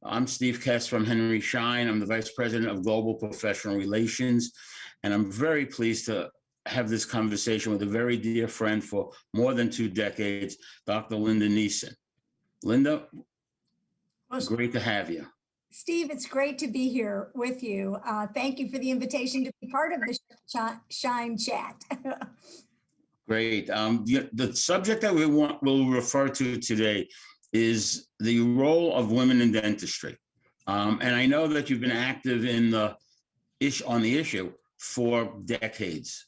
I'm Steve Kess from Schein. I'm the Vice President of Global Professional Relations, and I'm very pleased to have this conversation with a very dear friend for more than 2 decades, Dr. Linda Niessen. Linda, great to have you. Steve, it's great to be here with you. Thank you for the invitation to be part of the Schein chat. Great. The subject that we'll refer to today is the role of women in dentistry. And I know that you've been active on the issue for decades.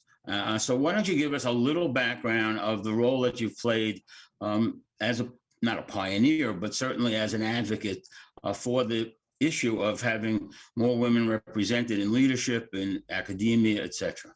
So why don't you give us a little background of the role that you've played as not a pioneer, but certainly as an advocate for the issue of having more women represented in leadership, in academia, et cetera.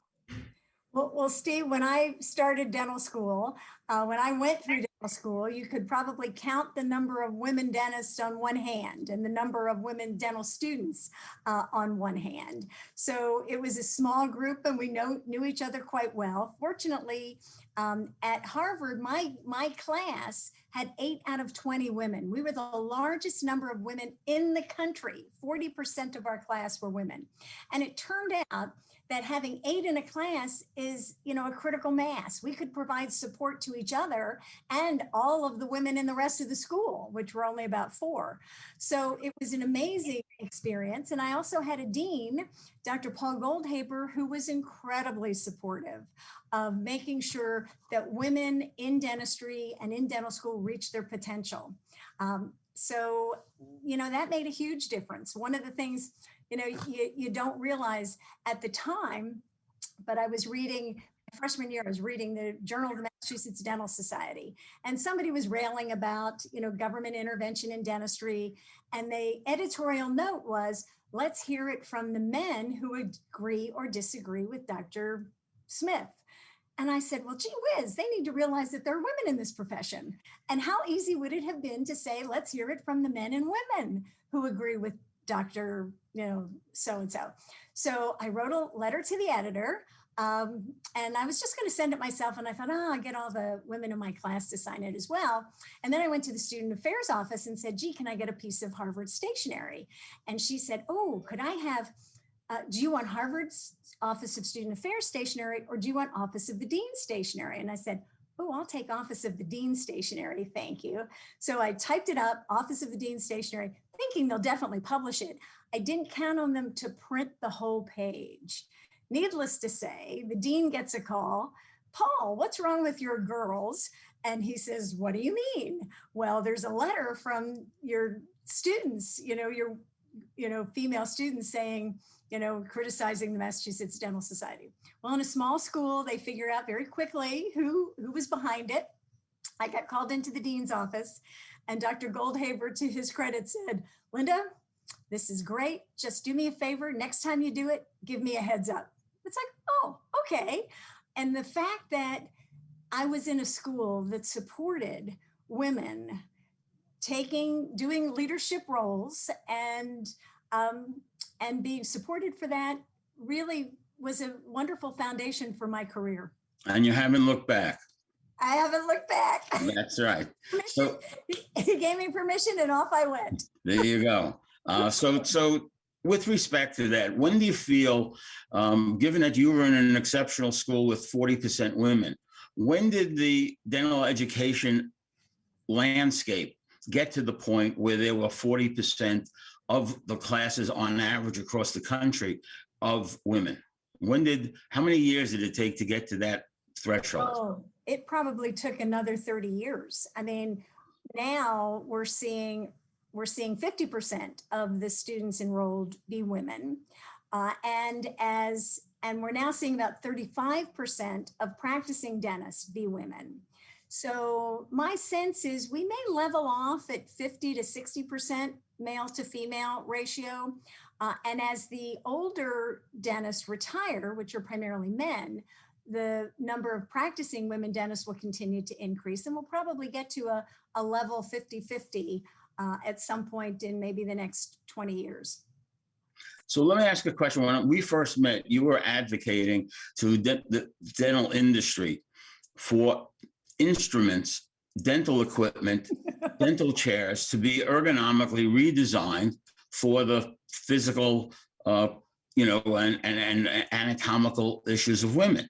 Well, Steve, when I started dental school, when I went through dental school, you could probably count the number of women dentists on one hand and the number of women dental students on one hand. So it was a small group and we knew each other quite well. Fortunately, at Harvard, my class had 8 out of 20 women. We were the largest number of women in the country. 40% of our class were women. And it turned out that having 8 in a class is, a critical mass. We could provide support to each other and all of the women in the rest of the school, which were only about 4. So it was an amazing experience. And I also had a dean, Dr. Paul Goldhaber, who was incredibly supportive of making sure that women in dentistry and in dental school reach their potential. So that made a huge difference. One of the things, you don't realize at the time, but I was reading, freshman year, I was reading the Journal of the Massachusetts Dental Society, and somebody was railing about, government intervention in dentistry. And the editorial note was, let's hear it from the men who agree or disagree with Dr. Smith. And I said, well, gee whiz, they need to realize that there are women in this profession. And how easy would it have been to say, let's hear it from the men and women who agree with Dr. So-and-so. So I wrote a letter to the editor, and I was just going to send it myself. And I thought, I'll get all the women in my class to sign it as well. And then I went to the student affairs office and said, gee, can I get a piece of Harvard stationery? And she said, oh, could I have, do you want Harvard's Office of Student Affairs stationery, or do you want Office of the Dean stationery? And I said, oh, I'll take Office of the Dean stationery, thank you. So I typed it up, Office of the Dean stationery, thinking they'll definitely publish it. I didn't count on them to print the whole page. Needless to say, the dean gets a call. Paul, what's wrong with your girls? And he says, what do you mean? Well, there's a letter from your students, your female students saying, criticizing the Massachusetts Dental Society. Well, in a small school, they figure out very quickly who was behind it. I got called into the dean's office, and Dr. Goldhaber, to his credit, said, Linda, this is great. Just do me a favor. Next time you do it, give me a heads up. It's like, oh, okay. And the fact that I was in a school that supported women doing leadership roles and being supported for that really was a wonderful foundation for my career. And you haven't looked back. I haven't looked back. That's right. So he gave me permission and off I went. There you go. So with respect to that, when do you feel, given that you were in an exceptional school with 40% women, when did the dental education landscape get to the point where there were 40% of the classes on average across the country of women? How many years did it take to get to that threshold? Oh, it probably took another 30 years. I mean, now we're seeing 50% of the students enrolled be women. And we're now seeing about 35% of practicing dentists be women. So my sense is we may level off at 50 to 60% male to female ratio. And as the older dentists retire, which are primarily men, the number of practicing women dentists will continue to increase, and we'll probably get to a level 50-50 at some point in maybe the next 20 years. So let me ask a question. When we first met, you were advocating to the dental industry for instruments dental equipment, dental chairs to be ergonomically redesigned for the physical, and anatomical issues of women.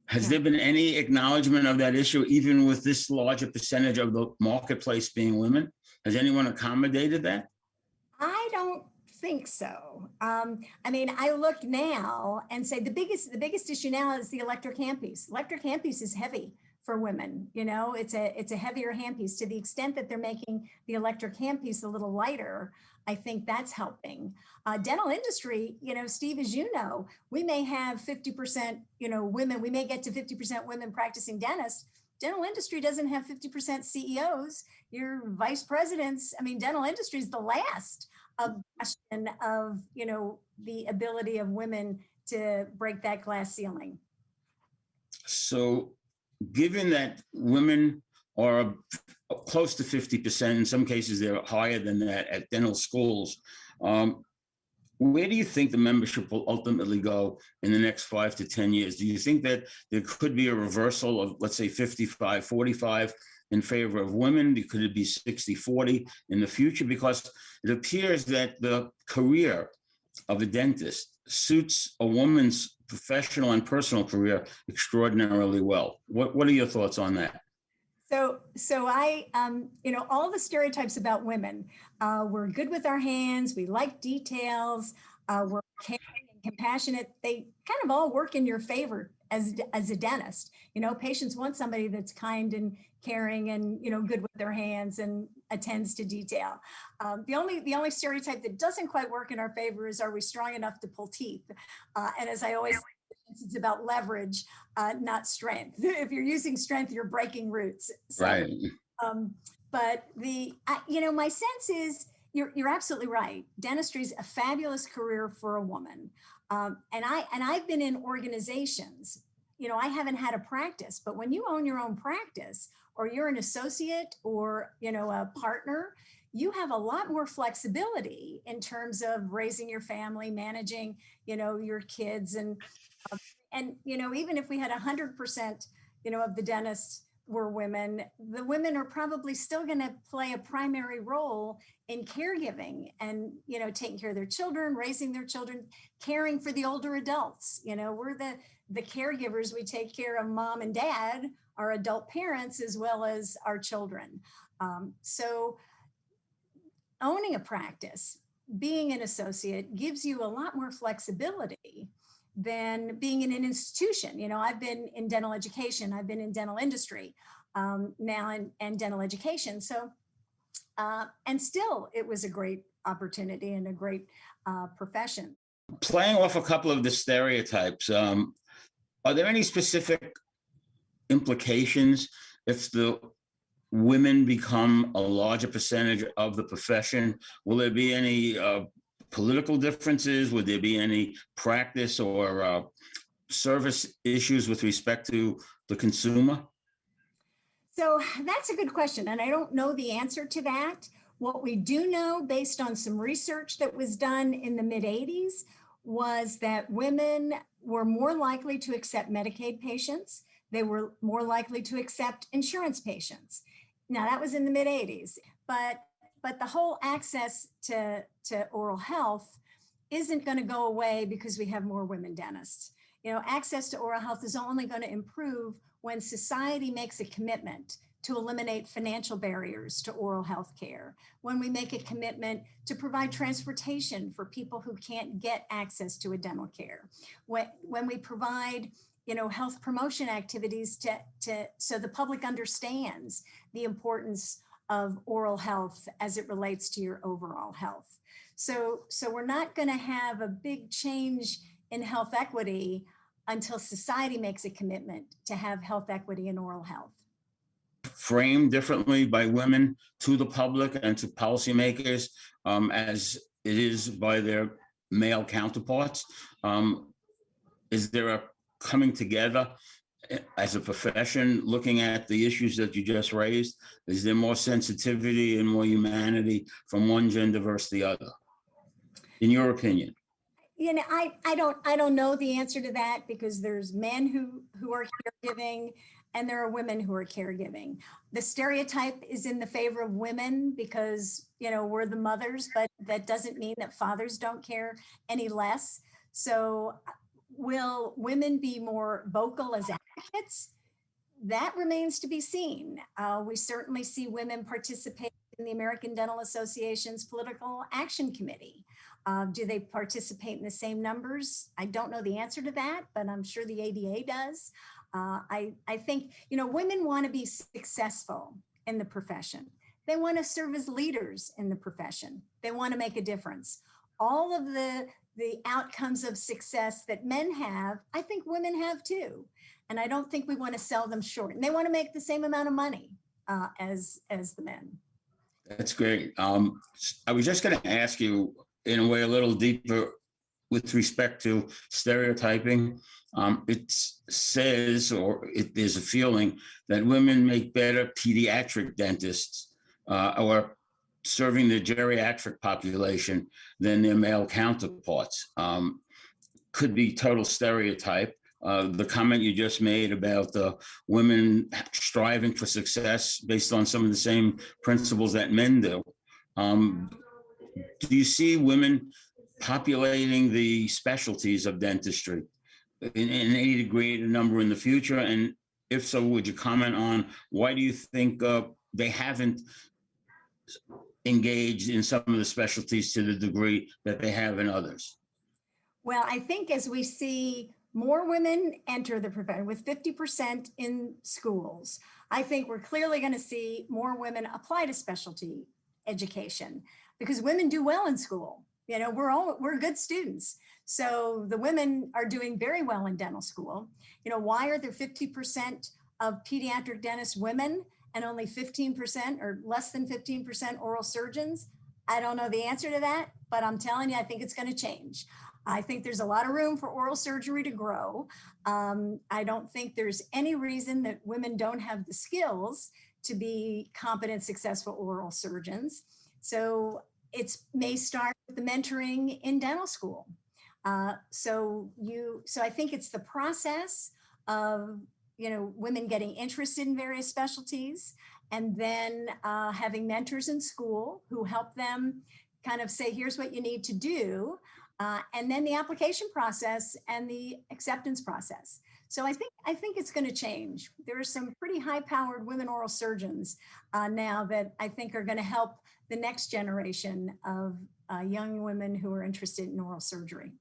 Has there been any acknowledgement of that issue, even with this larger percentage of the marketplace being women? Has anyone accommodated that? I don't think so. I mean, I look now and say the biggest issue now is the electric handpiece. Electric handpiece is heavy for women. You know, it's a heavier handpiece. To the extent that they're making the electric handpiece a little lighter, I think that's helping. Dental industry, you know, Steve, as you know, we may have 50%, women. We may get to 50% women practicing dentists. Dental industry doesn't have 50% CEOs. Your vice presidents. I mean, dental industry is the last bastion of, the ability of women to break that glass ceiling. So, given that women are close to 50%, in some cases they're higher than that at dental schools, where do you think the membership will ultimately go in the next 5 to 10 years? Do you think that there could be a reversal of, let's say, 55-45 in favor of women? Could it be 60-40 in the future? Because it appears that the career of a dentist suits a woman's professional and personal career extraordinarily well. What are your thoughts on that? So I, all the stereotypes about women, we're good with our hands, we like details, we're caring and compassionate. They kind of all work in your favor as a dentist. Patients want somebody that's kind and caring and, good with their hands and attends to detail. The only stereotype that doesn't quite work in our favor is, are we strong enough to pull teeth? And as I always say, it's about leverage, not strength. If you're using strength, you're breaking roots. So, Right. But my sense is you're absolutely right. Dentistry is a fabulous career for a woman. And I've been in organizations, I haven't had a practice, but when you own your own practice or you're an associate or, a partner, you have a lot more flexibility in terms of raising your family, managing, your kids. And even if we had 100%, of the dentists were women, the women are probably still going to play a primary role in caregiving and, taking care of their children, raising their children, caring for the older adults. We're the caregivers. We take care of mom and dad, our adult parents, as well as our children. So owning a practice, being an associate gives you a lot more flexibility than being in an institution. I've been in dental education, I've been in dental industry now and dental education. So, and still it was a great opportunity and a great profession. Playing off a couple of the stereotypes, are there any specific implications if the women become a larger percentage of the profession? Will there be any political differences? Would there be any practice or service issues with respect to the consumer? So that's a good question. And I don't know the answer to that. What we do know, based on some research that was done in the mid-'80s, was that women were more likely to accept Medicaid patients. They were more likely to accept insurance patients. Now, that was in the mid-'80s, but the whole access to oral health isn't going to go away because we have more women dentists. Access to oral health is only going to improve when society makes a commitment to eliminate financial barriers to oral health care, when we make a commitment to provide transportation for people who can't get access to a dental care, when we provide health promotion activities so the public understands the importance of oral health as it relates to your overall health. So we're not going to have a big change in health equity until society makes a commitment to have health equity in oral health. Framed differently by women to the public and to policymakers as it is by their male counterparts. Is there a coming together as a profession, looking at the issues that you just raised? Is there more sensitivity and more humanity from one gender versus the other, in your opinion? I don't know the answer to that, because there's men who are caregiving, and there are women who are caregiving. The stereotype is in the favor of women because, we're the mothers, but that doesn't mean that fathers don't care any less. So will women be more vocal as advocates? That remains to be seen. We certainly see women participate in the American Dental Association's Political Action Committee. Do they participate in the same numbers? I don't know the answer to that, but I'm sure the ADA does. I think, women want to be successful in the profession. They want to serve as leaders in the profession. They want to make a difference. All of the outcomes of success that men have, I think women have too. And I don't think we want to sell them short. And they want to make the same amount of money as the men. That's great. I was just going to ask you in a way a little deeper with respect to stereotyping. It says, or there's a feeling that women make better pediatric dentists or serving the geriatric population than their male counterparts. Could be total stereotype. The comment you just made about women striving for success based on some of the same principles that men do. Do you see women populating the specialties of dentistry in any greater number in the future? And if so, would you comment on why do you think they haven't engaged in some of the specialties to the degree that they have in others? Well, I think as we see more women enter the profession with 50% in schools, I think we're clearly going to see more women apply to specialty education because women do well in school. We're good students. So the women are doing very well in dental school. Why are there 50% of pediatric dentists women and only 15% or less than 15% oral surgeons? I don't know the answer to that, but I'm telling you, I think it's going to change. I think there's a lot of room for oral surgery to grow. I don't think there's any reason that women don't have the skills to be competent, successful oral surgeons. So it may start with the mentoring in dental school. So I think it's the process of, women getting interested in various specialties and then having mentors in school who help them kind of say, here's what you need to do. And then the application process and the acceptance process. So I think it's going to change. There are some pretty high-powered women oral surgeons now that I think are going to help the next generation of young women who are interested in oral surgery.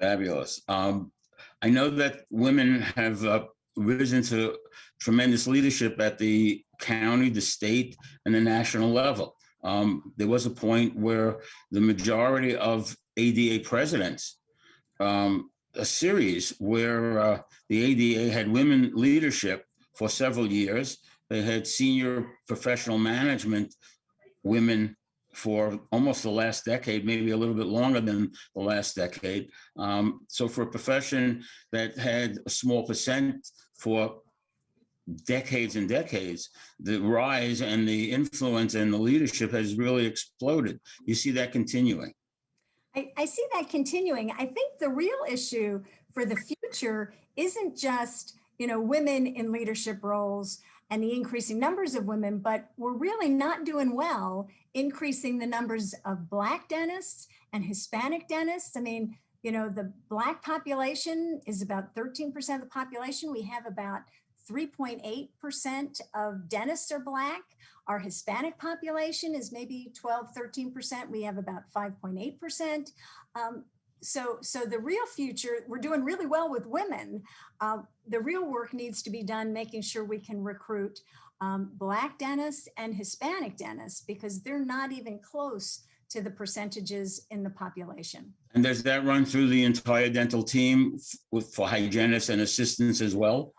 Fabulous. I know that women have risen to tremendous leadership at the county, the state, and the national level. There was a point where the majority of ADA presidents, a series where the ADA had women leadership for several years. They had senior professional management women for almost the last decade, maybe a little bit longer than the last decade. So for a profession that had a small percent for decades and decades, the rise and the influence and the leadership has really exploded. You see that continuing? I see that continuing. I think the real issue for the future isn't just, women in leadership roles and the increasing numbers of women, but we're really not doing well increasing the numbers of Black dentists and Hispanic dentists. I mean, the Black population is about 13% of the population. We have about 3.8% of dentists are Black. Our Hispanic population is maybe 12, 13%. We have about 5.8%. So the real future, we're doing really well with women. The real work needs to be done making sure we can recruit Black dentists and Hispanic dentists because they're not even close to the percentages in the population. And does that run through the entire dental team for hygienists and assistants as well?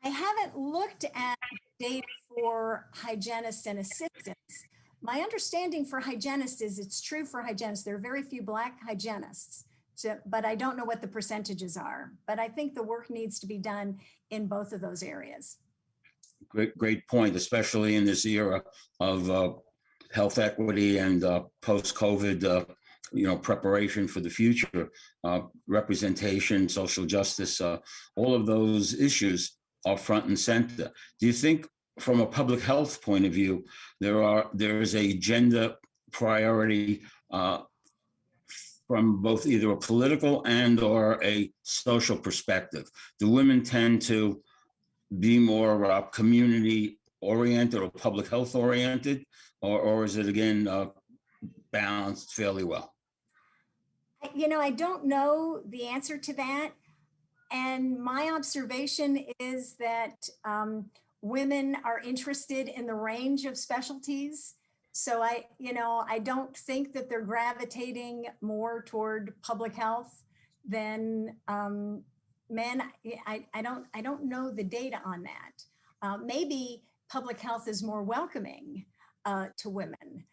I haven't looked at data for hygienists and assistants. My understanding for hygienists is it's true for hygienists. There are very few Black hygienists, but I don't know what the percentages are. But I think the work needs to be done in both of those areas. Great point, especially in this era of health equity and post-COVID, preparation for the future, representation, social justice, all of those issues are front and center. Do you think from a public health point of view, there is a gender priority from both either a political and or a social perspective? Do women tend to be more community oriented or public health oriented, or is it again balanced fairly well? I don't know the answer to that. And my observation is that women are interested in the range of specialties. So I don't think that they're gravitating more toward public health than men. I don't know the data on that. Maybe public health is more welcoming to women.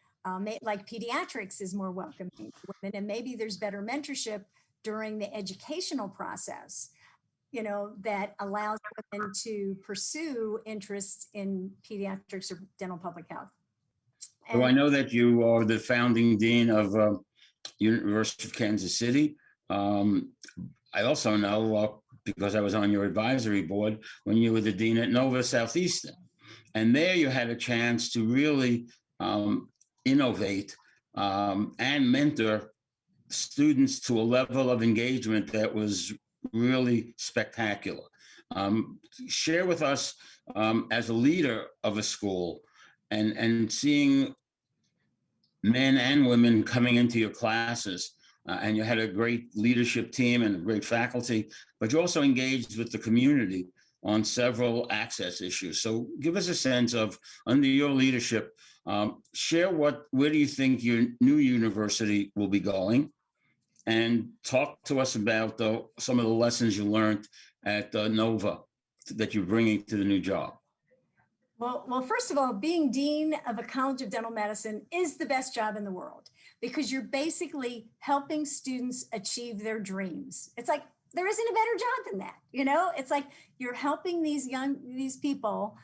Like pediatrics is more welcoming to women, and maybe there's better mentorship during the educational process, that allows women to pursue interests in pediatrics or dental public health. So I know that you are the founding dean of University of Kansas City. I also know, because I was on your advisory board when you were the dean at Nova Southeastern. And there you had a chance to really innovate and mentor students to a level of engagement that was really spectacular. Share with us, as a leader of a school and seeing men and women coming into your classes, and you had a great leadership team and a great faculty, but you also engaged with the community on several access issues. So give us a sense of, under your leadership, share where do you think your new university will be going? And talk to us about some of the lessons you learned at Nova that you're bringing to the new job. Well, first of all, being dean of a college of dental medicine is the best job in the world, because you're basically helping students achieve their dreams. It's like, there isn't a better job than that. It's like you're helping these people,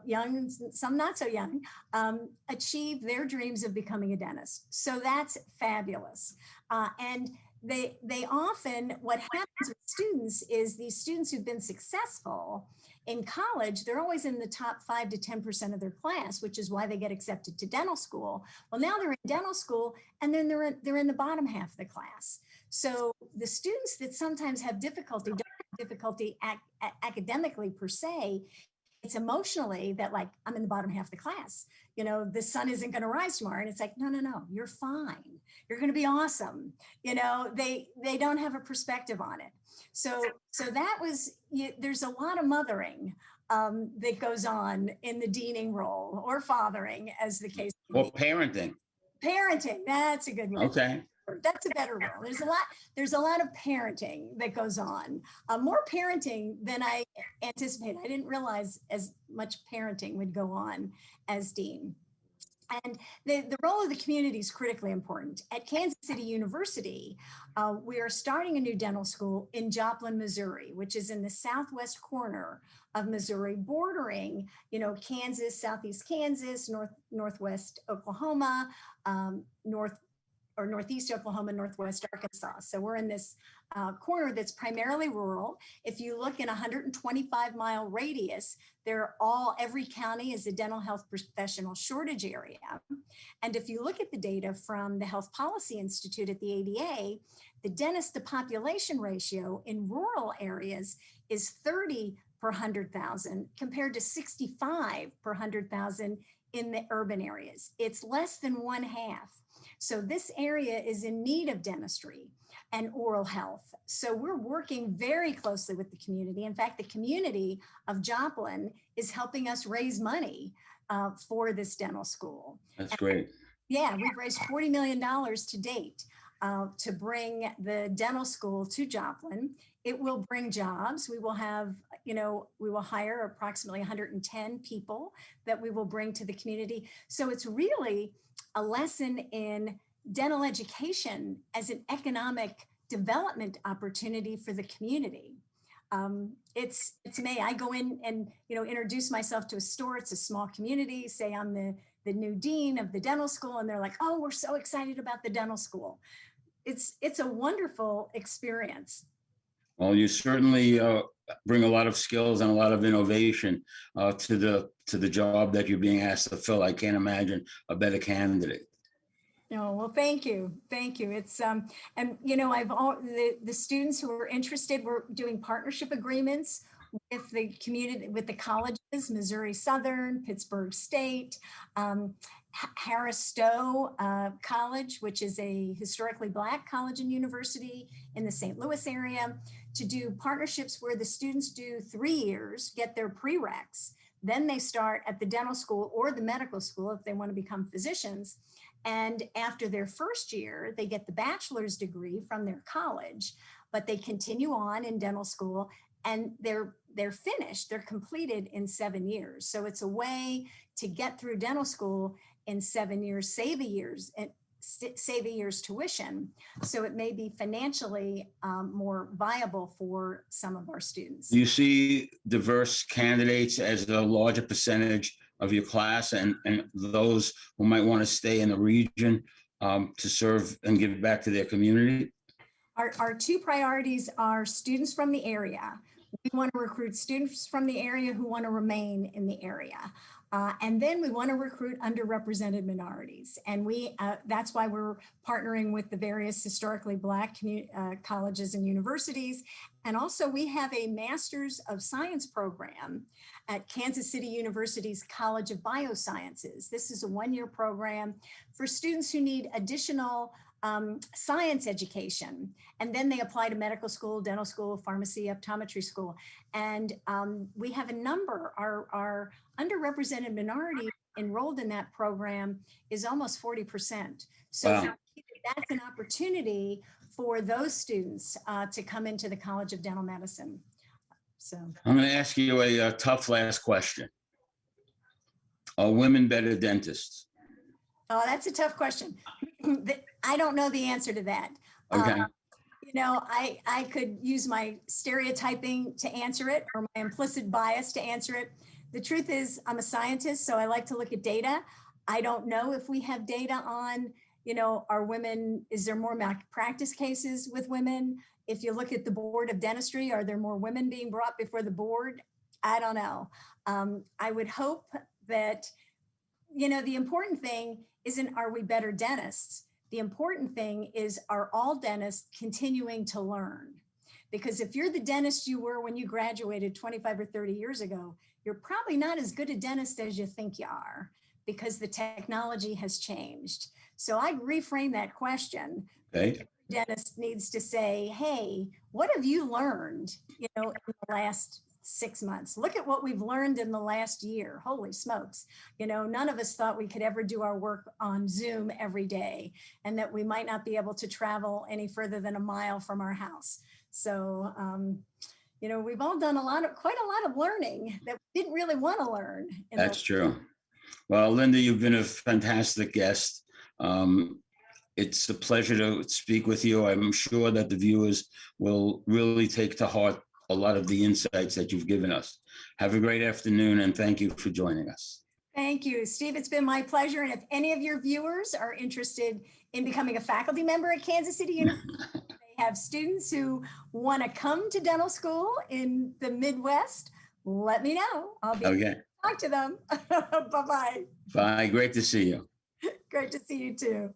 young, some not so young, achieve their dreams of becoming a dentist. So that's fabulous. And they often, what happens with students is these students who've been successful in college, they're always in the top 5 to 10% of their class, which is why they get accepted to dental school. Well, now they're in dental school, and then they're in the bottom half of the class. So the students that sometimes have difficulty, don't have difficulty academically per se, it's emotionally that, like, I'm in the bottom half of the class. The sun isn't going to rise tomorrow. And it's like, no, you're fine. You're going to be awesome. They don't have a perspective on it. So that was, there's a lot of mothering that goes on in the deaning role, or fathering, as the case may be. Or parenting. Parenting, that's a good one. Okay. That's a better role. There's a lot of parenting that goes on. More parenting than I anticipated. I didn't realize as much parenting would go on as dean. And the role of the community is critically important. At Kansas City University, we are starting a new dental school in Joplin, Missouri, which is in the southwest corner of Missouri, bordering, Kansas, southeast Kansas, northwest Oklahoma, northeast Oklahoma, northwest Arkansas. So we're in this corner that's primarily rural. If you look in a 125-mile radius, every county is a dental health professional shortage area. And if you look at the data from the Health Policy Institute at the ADA, the dentist to population ratio in rural areas is 30 per 100,000 compared to 65 per 100,000 in the urban areas. It's less than 1/2. So this area is in need of dentistry and oral health. So we're working very closely with the community. In fact, the community of Joplin is helping us raise money for this dental school. That's great. Yeah, we've raised $40 million to date to bring the dental school to Joplin. It will bring jobs. We will have, we will hire approximately 110 people that we will bring to the community. So it's really a lesson in dental education as an economic development opportunity for the community. It's me. I go in and introduce myself to a store. It's a small community. Say I'm the new dean of the dental school, and they're like, "Oh, we're so excited about the dental school." It's a wonderful experience. Well, you certainly bring a lot of skills and a lot of innovation to the job that you're being asked to fill. I can't imagine a better candidate. No, well, thank you. Thank you. It's, and the students who are interested, we're doing partnership agreements with the community, with the colleges, Missouri Southern, Pittsburgh State, Harris Stowe College, which is a historically Black college and university in the St. Louis area, to do partnerships where the students do 3 years, get their prereqs, then they start at the dental school or the medical school if they want to become physicians. And after their first year, they get the bachelor's degree from their college, but they continue on in dental school and they're finished, they're completed in 7 years. So it's a way to get through dental school in 7 years, save a year's tuition. So it may be financially more viable for some of our students. Do you see diverse candidates as a larger percentage of your class and those who might want to stay in the region to serve and give back to their community? Our two priorities are students from the area. We want to recruit students from the area who want to remain in the area. And then we want to recruit underrepresented minorities. And that's why we're partnering with the various historically Black colleges and universities. And also we have a Master's of Science program at Kansas City University's College of Biosciences. This is a 1-year program for students who need additional science education. And then they apply to medical school, dental school, pharmacy, optometry school. And we have a number, our underrepresented minority enrolled in that program is almost 40%. So wow. That's an opportunity for those students to come into the College of Dental Medicine. So I'm going to ask you a tough last question. Are women better dentists? Oh, that's a tough question. I don't know the answer to that. Okay. I could use my stereotyping to answer it or my implicit bias to answer it. The truth is I'm a scientist, so I like to look at data. I don't know if we have data on, are women, is there more malpractice cases with women? If you look at the board of dentistry, are there more women being brought before the board? I don't know. I would hope that, the important thing isn't, are we better dentists? The important thing is, are all dentists continuing to learn? Because if you're the dentist you were when you graduated 25 or 30 years ago, you're probably not as good a dentist as you think you are because the technology has changed. So I'd reframe that question. Okay. The dentist needs to say, hey, what have you learned, in the last 6 months? Look at what we've learned in the last year. Holy smokes. None of us thought we could ever do our work on Zoom every day and that we might not be able to travel any further than a mile from our house. So, we've all done quite a lot of learning that we didn't really want to learn. That's true. Well, Linda, you've been a fantastic guest. It's a pleasure to speak with you. I'm sure that the viewers will really take to heart a lot of the insights that you've given us. Have a great afternoon and thank you for joining us. Thank you, Steve. It's been my pleasure. And if any of your viewers are interested in becoming a faculty member at Kansas City University, they have students who want to come to dental school in the Midwest, let me know. I'll be Okay. able to talk to them. Bye-bye. Bye. Great to see you. Great to see you too.